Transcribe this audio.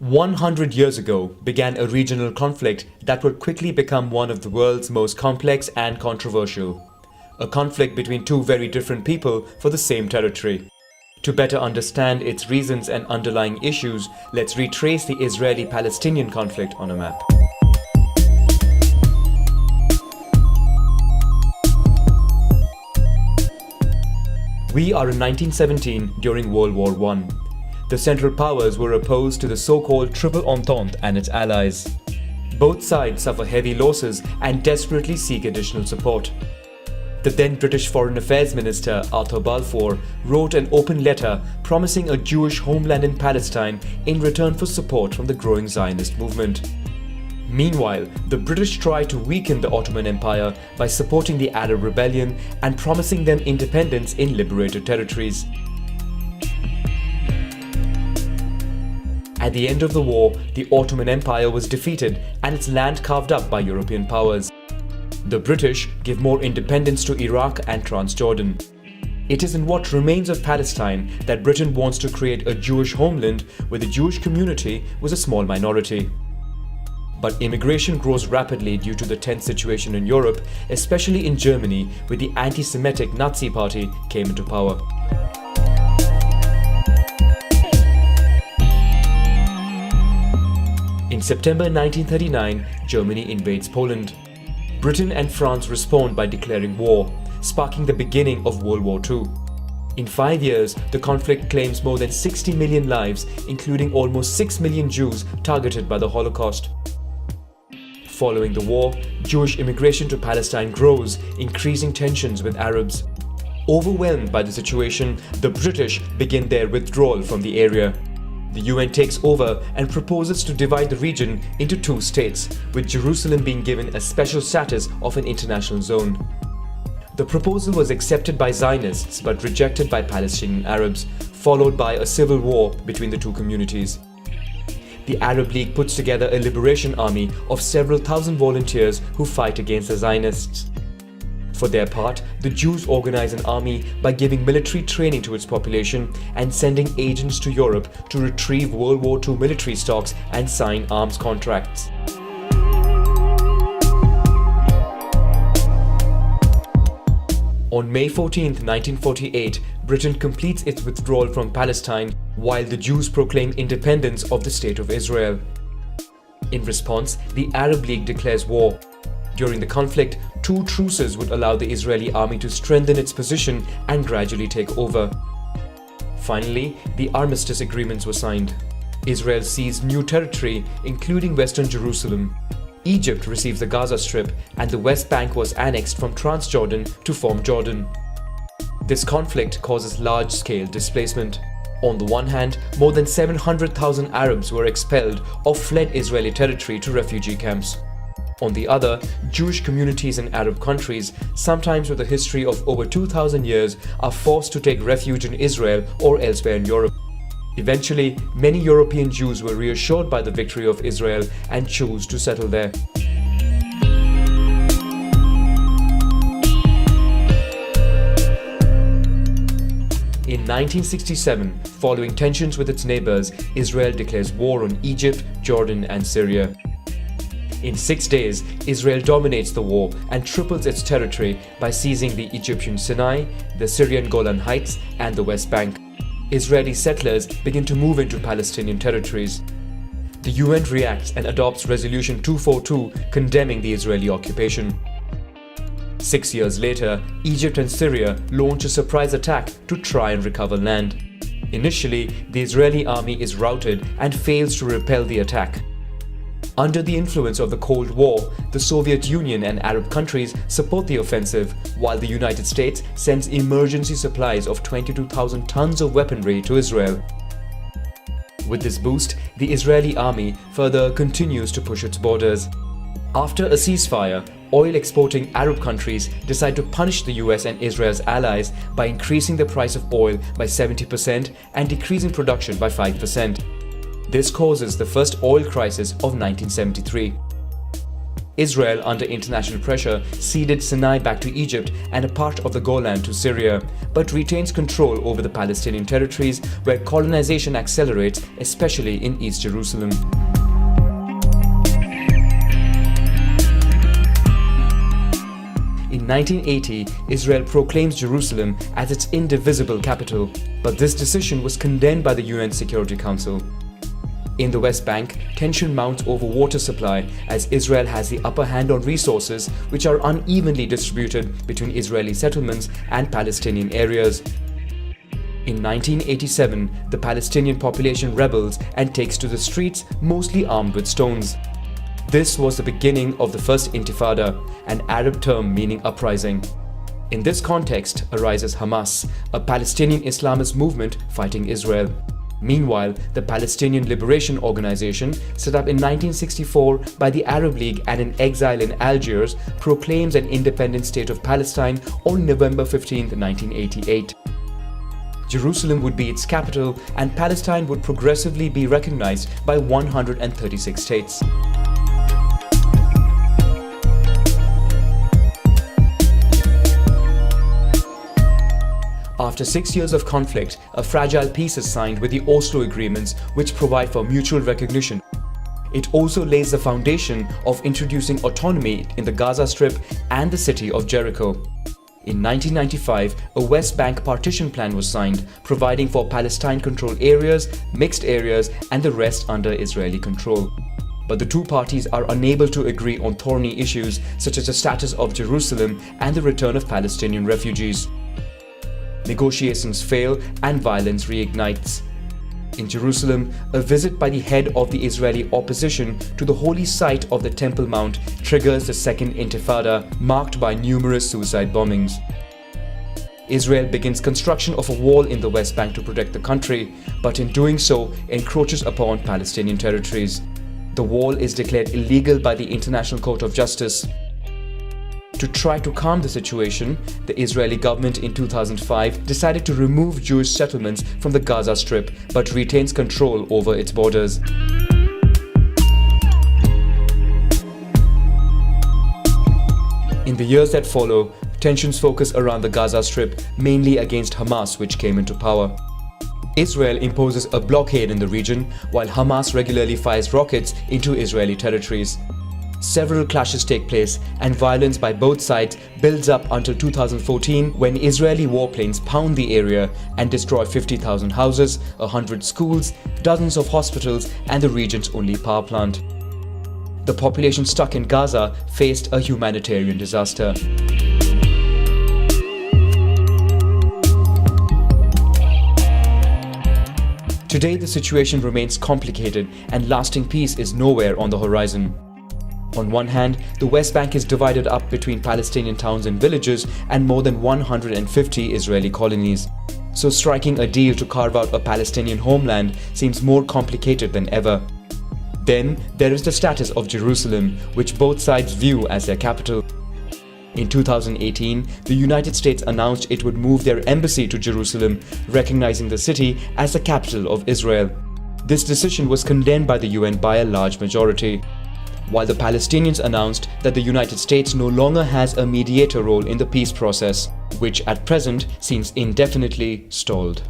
100 years ago began a regional conflict that would quickly become one of the world's most complex and controversial. A conflict between two very different people for the same territory. To better understand its reasons and underlying issues, let's retrace the Israeli-Palestinian conflict on a map. We are in 1917 during World War I. The Central Powers were opposed to the so-called Triple Entente and its allies. Both sides suffer heavy losses and desperately seek additional support. The then British Foreign Affairs Minister Arthur Balfour wrote an open letter promising a Jewish homeland in Palestine in return for support from the growing Zionist movement. Meanwhile, the British tried to weaken the Ottoman Empire by supporting the Arab rebellion and promising them independence in liberated territories. At the end of the war, the Ottoman Empire was defeated and its land carved up by European powers. The British give more independence to Iraq and Transjordan. It is in what remains of Palestine that Britain wants to create a Jewish homeland where the Jewish community was a small minority. But immigration grows rapidly due to the tense situation in Europe, especially in Germany, where the anti-Semitic Nazi Party came into power. In September 1939, Germany invades Poland. Britain and France respond by declaring war, sparking the beginning of World War II. In 5 years, the conflict claims more than 60 million lives, including almost 6 million Jews targeted by the Holocaust. Following the war, Jewish immigration to Palestine grows, increasing tensions with Arabs. Overwhelmed by the situation, the British begin their withdrawal from the area. The UN takes over and proposes to divide the region into two states, with Jerusalem being given a special status of an international zone. The proposal was accepted by Zionists but rejected by Palestinian Arabs, followed by a civil war between the two communities. The Arab League puts together a liberation army of several thousand volunteers who fight against the Zionists. For their part, the Jews organize an army by giving military training to its population and sending agents to Europe to retrieve World War II military stocks and sign arms contracts. On May 14, 1948, Britain completes its withdrawal from Palestine while the Jews proclaim independence of the State of Israel. In response, the Arab League declares war. During the conflict, two truces would allow the Israeli army to strengthen its position and gradually take over. Finally, the armistice agreements were signed. Israel seized new territory, including Western Jerusalem. Egypt receives the Gaza Strip, and the West Bank was annexed from Transjordan to form Jordan. This conflict causes large-scale displacement. On the one hand, more than 700,000 Arabs were expelled or fled Israeli territory to refugee camps. On the other, Jewish communities in Arab countries, sometimes with a history of over 2,000 years, are forced to take refuge in Israel or elsewhere in Europe. Eventually, many European Jews were reassured by the victory of Israel and chose to settle there. In 1967, following tensions with its neighbors, Israel declares war on Egypt, Jordan, and Syria. In 6 days, Israel dominates the war and triples its territory by seizing the Egyptian Sinai, the Syrian Golan Heights, and the West Bank. Israeli settlers begin to move into Palestinian territories. The UN reacts and adopts Resolution 242 condemning the Israeli occupation. 6 years later, Egypt and Syria launch a surprise attack to try and recover land. Initially, the Israeli army is routed and fails to repel the attack. Under the influence of the Cold War, the Soviet Union and Arab countries support the offensive, while the United States sends emergency supplies of 22,000 tons of weaponry to Israel. With this boost, the Israeli army further continues to push its borders. After a ceasefire, oil-exporting Arab countries decide to punish the US and Israel's allies by increasing the price of oil by 70% and decreasing production by 5%. This causes the first oil crisis of 1973. Israel, under international pressure, ceded Sinai back to Egypt and a part of the Golan to Syria, but retains control over the Palestinian territories where colonization accelerates, especially in East Jerusalem. In 1980, Israel proclaims Jerusalem as its indivisible capital, but this decision was condemned by the UN Security Council. In the West Bank, tension mounts over water supply as Israel has the upper hand on resources which are unevenly distributed between Israeli settlements and Palestinian areas. In 1987, the Palestinian population rebels and takes to the streets, mostly armed with stones. This was the beginning of the First Intifada, an Arab term meaning uprising. In this context arises Hamas, a Palestinian Islamist movement fighting Israel. Meanwhile, the Palestinian Liberation Organization, set up in 1964 by the Arab League and in exile in Algiers, proclaims an independent state of Palestine on November 15, 1988. Jerusalem would be its capital, and Palestine would progressively be recognized by 136 states. After 6 years of conflict, a fragile peace is signed with the Oslo Agreements, which provide for mutual recognition. It also lays the foundation of introducing autonomy in the Gaza Strip and the city of Jericho. In 1995, a West Bank partition plan was signed, providing for Palestine-controlled areas, mixed areas, and the rest under Israeli control. But the two parties are unable to agree on thorny issues such as the status of Jerusalem and the return of Palestinian refugees. Negotiations fail and violence reignites. In Jerusalem, a visit by the head of the Israeli opposition to the holy site of the Temple Mount triggers the Second Intifada, marked by numerous suicide bombings. Israel begins construction of a wall in the West Bank to protect the country, but in doing so encroaches upon Palestinian territories. The wall is declared illegal by the International Court of Justice. To try to calm the situation, the Israeli government in 2005 decided to remove Jewish settlements from the Gaza Strip, but retains control over its borders. In the years that follow, tensions focus around the Gaza Strip, mainly against Hamas, which came into power. Israel imposes a blockade in the region, while Hamas regularly fires rockets into Israeli territories. Several clashes take place, and violence by both sides builds up until 2014, when Israeli warplanes pound the area and destroy 50,000 houses, 100 schools, dozens of hospitals, and the region's only power plant. The population stuck in Gaza faced a humanitarian disaster. Today, the situation remains complicated, and lasting peace is nowhere on the horizon. On one hand, the West Bank is divided up between Palestinian towns and villages and more than 150 Israeli colonies. So striking a deal to carve out a Palestinian homeland seems more complicated than ever. Then there is the status of Jerusalem, which both sides view as their capital. In 2018, the United States announced it would move their embassy to Jerusalem, recognizing the city as the capital of Israel. This decision was condemned by the UN by a large majority, while the Palestinians announced that the United States no longer has a mediator role in the peace process, which at present seems indefinitely stalled.